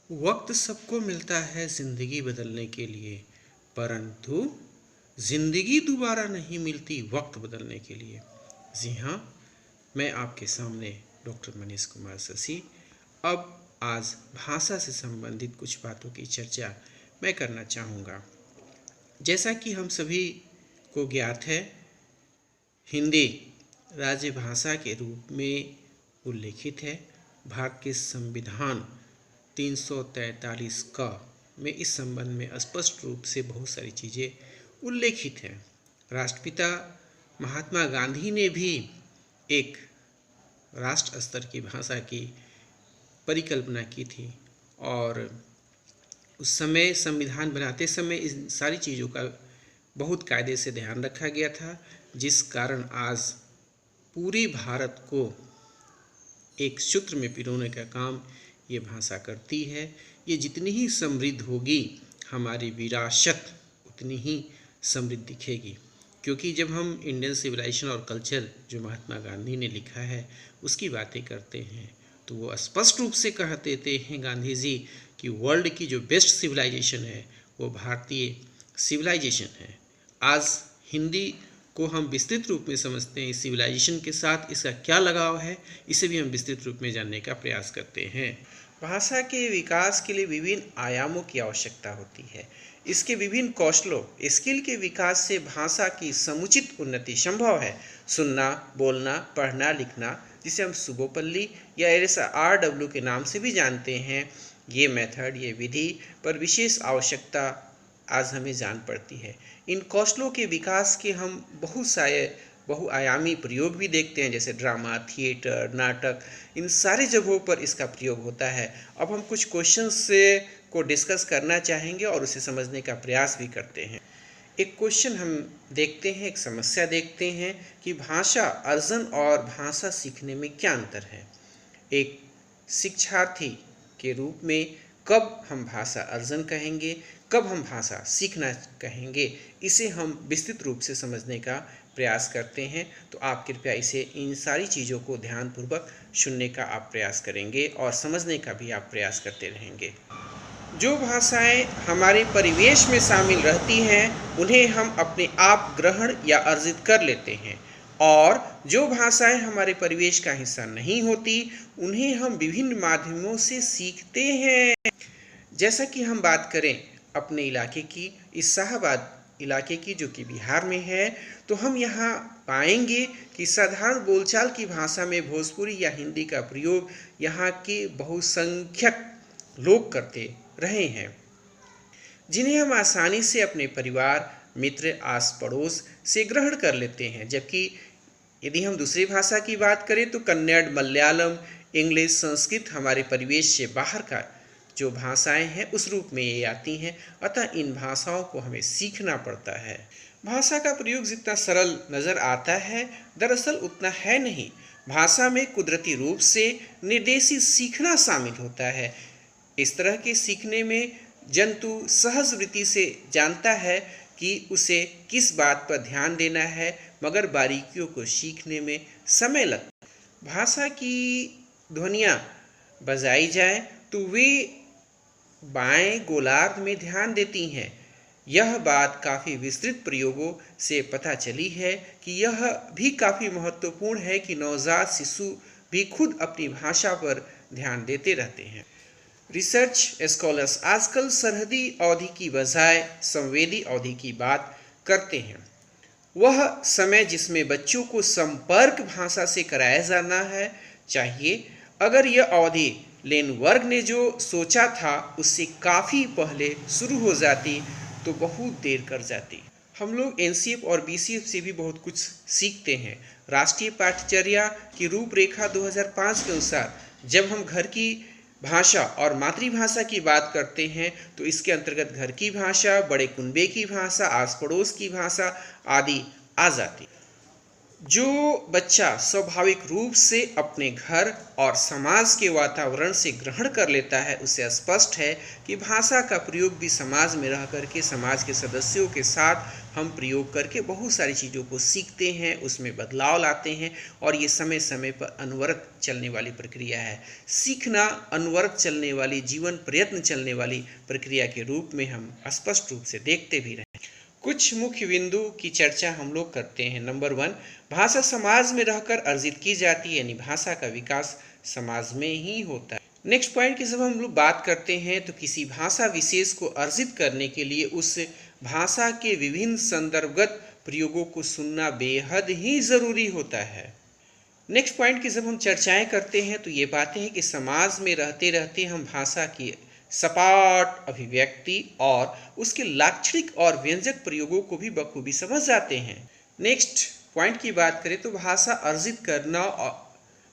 वक्त सबको मिलता है ज़िंदगी बदलने के लिए, परंतु ज़िंदगी दोबारा नहीं मिलती वक्त बदलने के लिए। जी हाँ, मैं आपके सामने डॉक्टर मनीष कुमार शशि अब आज भाषा से संबंधित कुछ बातों की चर्चा मैं करना चाहूँगा। जैसा कि हम सभी को ज्ञात है, हिंदी राजभाषा के रूप में उल्लेखित है। भारत के संविधान 343 का में इस संबंध में स्पष्ट रूप से बहुत सारी चीज़ें उल्लेखित हैं। राष्ट्रपिता महात्मा गांधी ने भी एक राष्ट्र स्तर की भाषा की परिकल्पना की थी और उस समय संविधान बनाते समय इन सारी चीज़ों का बहुत कायदे से ध्यान रखा गया था, जिस कारण आज पूरे भारत को एक सूत्र में पिरोने का काम ये भाषा करती है। ये जितनी ही समृद्ध होगी, हमारी विरासत उतनी ही समृद्ध दिखेगी, क्योंकि जब हम इंडियन सिविलाइजेशन और कल्चर जो महात्मा गांधी ने लिखा है उसकी बातें करते हैं तो वो स्पष्ट रूप से कह देते हैं गांधी जी कि वर्ल्ड की जो बेस्ट सिविलाइजेशन है वो भारतीय सिविलाइजेशन है। आज हिंदी को हम विस्तृत रूप में समझते हैं, इस सिविलाइजेशन के साथ इसका क्या लगाव है, इसे भी हम विस्तृत रूप में जानने का प्रयास करते हैं। भाषा के विकास के लिए विभिन्न आयामों की आवश्यकता होती है। इसके विभिन्न कौशलों स्किल के विकास से भाषा की समुचित उन्नति संभव है। सुनना, बोलना, पढ़ना, लिखना, जिसे हम सुबोपल्ली या RW के नाम से भी जानते हैं, ये मेथड, ये विधि पर विशेष आवश्यकता आज हमें जान पड़ती है। इन कौशलों के विकास के हम बहुत सारे बहुआयामी प्रयोग भी देखते हैं, जैसे ड्रामा, थिएटर, नाटक, इन सारे जगहों पर इसका प्रयोग होता है। अब हम कुछ क्वेश्चन से को डिस्कस करना चाहेंगे और उसे समझने का प्रयास भी करते हैं। एक क्वेश्चन हम देखते हैं, एक समस्या देखते हैं कि भाषा अर्जन और भाषा सीखने में क्या अंतर है। एक शिक्षार्थी के रूप में कब हम भाषा अर्जन कहेंगे, कब हम भाषा सीखना कहेंगे, इसे हम विस्तृत रूप से समझने का प्रयास करते हैं। तो आप कृपया इसे इन सारी चीज़ों को ध्यानपूर्वक सुनने का आप प्रयास करेंगे और समझने का भी आप प्रयास करते रहेंगे। जो भाषाएं हमारे परिवेश में शामिल रहती हैं उन्हें हम अपने आप ग्रहण या अर्जित कर लेते हैं, और जो भाषाएं हमारे परिवेश का हिस्सा नहीं होती उन्हें हम विभिन्न माध्यमों से सीखते हैं। जैसा कि हम बात करें अपने इलाके की, इस शाहबाद इलाके की जो कि बिहार में है, तो हम यहाँ पाएंगे कि साधारण बोलचाल की भाषा में भोजपुरी या हिंदी का प्रयोग यहाँ के बहुसंख्यक लोग करते रहे हैं, जिन्हें हम आसानी से अपने परिवार, मित्र, आस पड़ोस से ग्रहण कर लेते हैं। जबकि यदि हम दूसरी भाषा की बात करें तो कन्नड़, मलयालम, इंग्लिश, संस्कृत हमारे परिवेश से बाहर का जो भाषाएं हैं उस रूप में ये आती हैं, अतः इन भाषाओं को हमें सीखना पड़ता है। भाषा का प्रयोग जितना सरल नज़र आता है, दरअसल उतना है नहीं। भाषा में कुदरती रूप से निर्देशित सीखना शामिल होता है। इस तरह के सीखने में जंतु सहज वृत्ति से जानता है कि उसे किस बात पर ध्यान देना है, मगर बारीकियों को सीखने में समय लगता है। भाषा की ध्वनियाँ बजाई जाए तो वे बाएं गोलार्ध में ध्यान देती हैं। यह बात काफ़ी विस्तृत प्रयोगों से पता चली है कि यह भी काफ़ी महत्वपूर्ण है कि नवजात शिशु भी खुद अपनी भाषा पर ध्यान देते रहते हैं। रिसर्च स्कॉलर्स आजकल सरहदी अवधि की बजाय संवेदी अवधि की बात करते हैं। वह समय जिसमें बच्चों को संपर्क भाषा से कराया जाना है चाहिए। अगर यह अवधि लेनवर्ग ने जो सोचा था उससे काफ़ी पहले शुरू हो जाती तो बहुत देर कर जाती। हम लोग NCF और BCF से भी बहुत कुछ सीखते हैं। राष्ट्रीय पाठ्यचर्या की रूपरेखा 2005 के अनुसार जब हम घर की भाषा और मातृभाषा की बात करते हैं तो इसके अंतर्गत घर की भाषा, बड़े कुनबे की भाषा, आस पड़ोस की भाषा आदि आ जाती। जो बच्चा स्वाभाविक रूप से अपने घर और समाज के वातावरण से ग्रहण कर लेता है, उसे स्पष्ट है कि भाषा का प्रयोग भी समाज में रह करके समाज के सदस्यों के साथ हम प्रयोग करके बहुत सारी चीज़ों को सीखते हैं, उसमें बदलाव लाते हैं और ये समय समय पर अनवरत चलने वाली प्रक्रिया है। सीखना अनवरत चलने वाली, जीवन प्रयत्न चलने वाली प्रक्रिया के रूप में हम स्पष्ट रूप से देखते भी रहे। कुछ मुख्य बिंदु की चर्चा हम लोग करते हैं। नंबर 1, भाषा समाज में रहकर अर्जित की जाती है, यानी भाषा का विकास समाज में ही होता है। नेक्स्ट पॉइंट की जब हम लोग बात करते हैं तो किसी भाषा विशेष को अर्जित करने के लिए उस भाषा के विभिन्न संदर्भगत प्रयोगों को सुनना बेहद ही ज़रूरी होता है। नेक्स्ट पॉइंट की जब हम चर्चाएं करते हैं तो ये बातें हैं कि समाज में रहते रहते हम भाषा की सपाट अभिव्यक्ति और उसके लाक्षणिक और व्यंजक प्रयोगों को भी बखूबी समझ जाते हैं। नेक्स्ट पॉइंट की बात करें तो भाषा अर्जित करना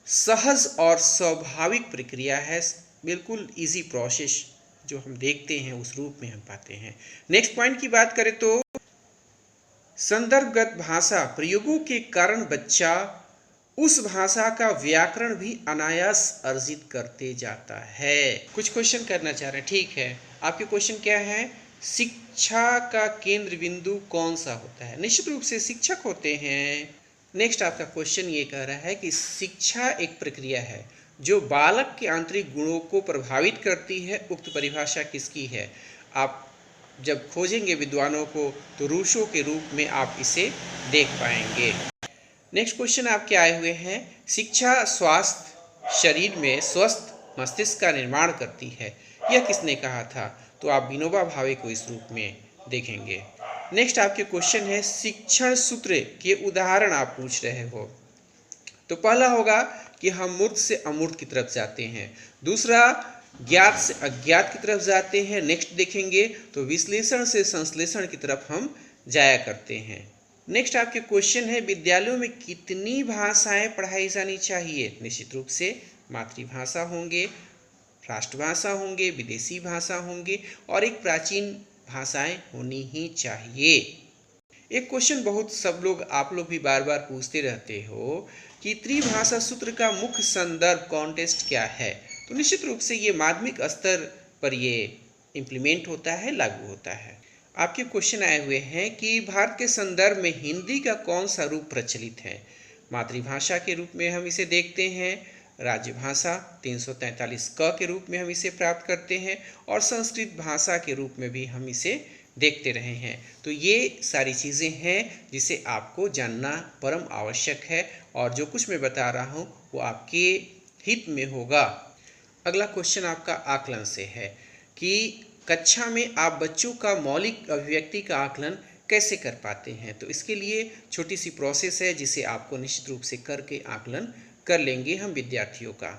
सहज और स्वाभाविक प्रक्रिया है, बिल्कुल इजी प्रोसेस जो हम देखते हैं उस रूप में हम पाते हैं। नेक्स्ट पॉइंट की बात करें तो संदर्भगत भाषा प्रयोगों के कारण बच्चा उस भाषा का व्याकरण भी अनायास अर्जित करते जाता है। कुछ क्वेश्चन करना चाह रहे हैं, ठीक है। आपके क्वेश्चन क्या है? शिक्षा का केंद्र बिंदु कौन सा होता है? निश्चित रूप से शिक्षक होते हैं। नेक्स्ट आपका क्वेश्चन ये कह रहा है कि शिक्षा एक प्रक्रिया है जो बालक के आंतरिक गुणों को प्रभावित करती है। उक्त परिभाषा किसकी है? आप जब खोजेंगे विद्वानों को तो रूसो के रूप में आप इसे देख पाएंगे। नेक्स्ट क्वेश्चन आपके आए हुए हैं, शिक्षा स्वास्थ्य शरीर में स्वस्थ मस्तिष्क का निर्माण करती है, यह किसने कहा था? तो आप विनोबा भावे को इस रूप में देखेंगे। नेक्स्ट आपके क्वेश्चन है, शिक्षण सूत्र के उदाहरण आप पूछ रहे हो। तो पहला होगा कि हम मूर्त से अमूर्त की तरफ जाते हैं, दूसरा ज्ञात से अज्ञात की तरफ जाते हैं। नेक्स्ट देखेंगे तो विश्लेषण से संश्लेषण की तरफ हम जाया करते हैं। नेक्स्ट आपके क्वेश्चन है, विद्यालयों में कितनी भाषाएं पढ़ाई जानी चाहिए? निश्चित रूप से मातृभाषा होंगे, राष्ट्रभाषा होंगे, विदेशी भाषा होंगे और एक प्राचीन भाषाएं होनी ही चाहिए। एक क्वेश्चन बहुत सब लोग आप लोग भी बार बार पूछते रहते हो कि त्रिभाषा सूत्र का मुख्य संदर्भ कॉन्टेक्स्ट क्या है? तो निश्चित रूप से ये माध्यमिक स्तर पर ये इम्प्लीमेंट होता है, लागू होता है। आपके क्वेश्चन आए हुए हैं कि भारत के संदर्भ में हिंदी का कौन सा रूप प्रचलित है? मातृभाषा के रूप में हम इसे देखते हैं, राज्यभाषा 343 क के रूप में हम इसे प्राप्त करते हैं और संस्कृत भाषा के रूप में भी हम इसे देखते रहे हैं। तो ये सारी चीज़ें हैं जिसे आपको जानना परम आवश्यक है और जो कुछ मैं बता रहा हूँ वो आपके हित में होगा। अगला क्वेश्चन आपका आकलन से है कि कक्षा में आप बच्चों का मौलिक अभिव्यक्ति का आकलन कैसे कर पाते हैं? तो इसके लिए छोटी सी प्रोसेस है जिसे आपको निश्चित रूप से करके आकलन कर लेंगे हम विद्यार्थियों का।